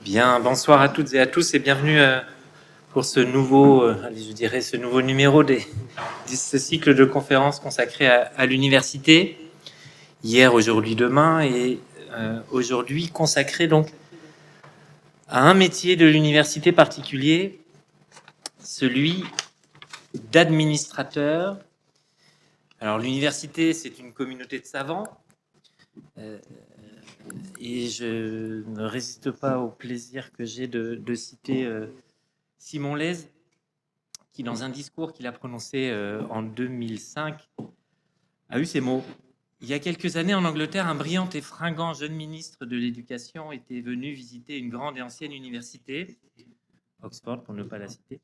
Bien, bonsoir à toutes et à tous et bienvenue pour ce nouveau, ce nouveau numéro de ce cycle de conférences consacré à l'université. Hier, aujourd'hui, demain et aujourd'hui consacré donc à un métier de l'université particulier, celui d'administrateur. Alors l'université, c'est une communauté de savants. Et je ne résiste pas au plaisir que j'ai de citer Simon Leys, qui, dans un discours qu'il a prononcé en 2005, a eu ces mots. Il y a quelques années, en Angleterre, un brillant et fringant jeune ministre de l'Éducation était venu visiter une grande et ancienne université, Oxford pour ne pas la citer.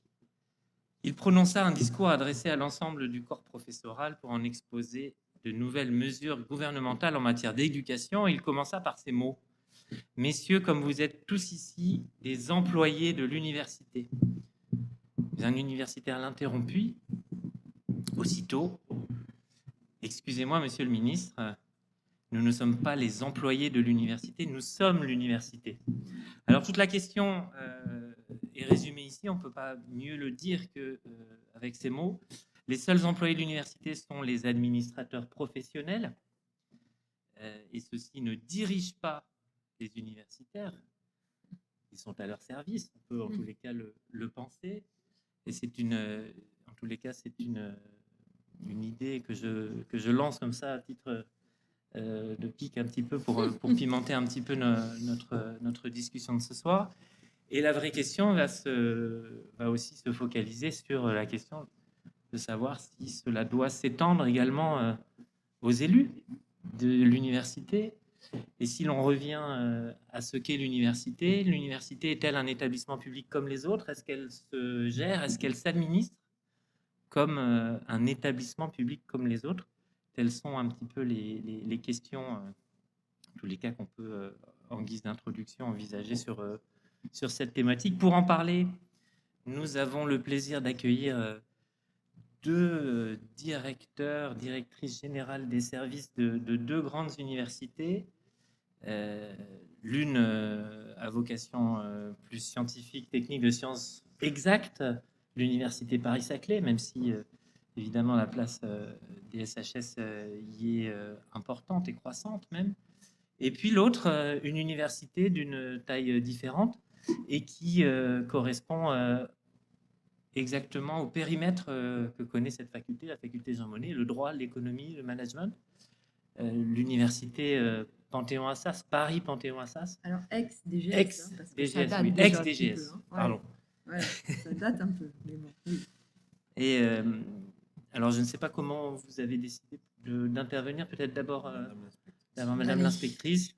Il prononça un discours adressé à l'ensemble du corps professoral pour en exposer de nouvelles mesures gouvernementales en matière d'éducation. Il commença par ces mots. « Messieurs, comme vous êtes tous ici des employés de l'université. » Un universitaire l'interrompit aussitôt. « Excusez-moi, monsieur le ministre, nous ne sommes pas les employés de l'université, nous sommes l'université. » Alors, toute la question est résumée ici, on ne peut pas mieux le dire qu'avec ces mots. Les seuls employés de l'université sont les administrateurs professionnels, et ceux-ci ne dirigent pas les universitaires. Ils sont à leur service, on peut en tous les cas le penser. Et c'est en tous les cas, c'est une idée que je lance comme ça à titre de pique un petit peu pour pimenter un petit peu notre discussion de ce soir. Et la vraie question va aussi se focaliser sur la question de savoir si cela doit s'étendre également aux élus de l'université. Et si l'on revient à ce qu'est l'université, l'université est-elle un établissement public comme les autres? Est-ce qu'elle se gère? Est-ce qu'elle s'administre comme un établissement public comme les autres? Telles sont un petit peu les questions, en tous les cas, qu'on peut, en guise d'introduction, envisager sur cette thématique. Pour en parler, nous avons le plaisir d'accueillir deux directeurs, directrices générales des services de deux grandes universités. L'une à vocation plus scientifique, technique, de sciences exactes, l'université Paris-Saclay, même si évidemment la place des SHS y est importante et croissante même. Et puis l'autre, une université d'une taille différente et qui correspond exactement au périmètre que connaît cette faculté, la faculté Jean Monnet, le droit, l'économie, le management. L'université Panthéon-Assas, Paris Panthéon-Assas. Alors ex-DGS, parce que ça Ex-DGS, date oui, déjà ex-DGS, un petit peu, hein. pardon. Ouais, ça date un peu, mais bon, oui. Et alors, je ne sais pas comment vous avez décidé d'intervenir, peut-être d'abord Madame l'inspectrice,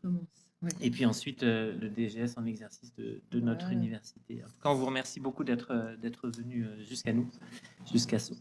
Ouais. et puis ensuite le DGS en exercice de notre université. En tout cas, on vous remercie beaucoup d'être venu jusqu'à nous, jusqu'à Sceaux.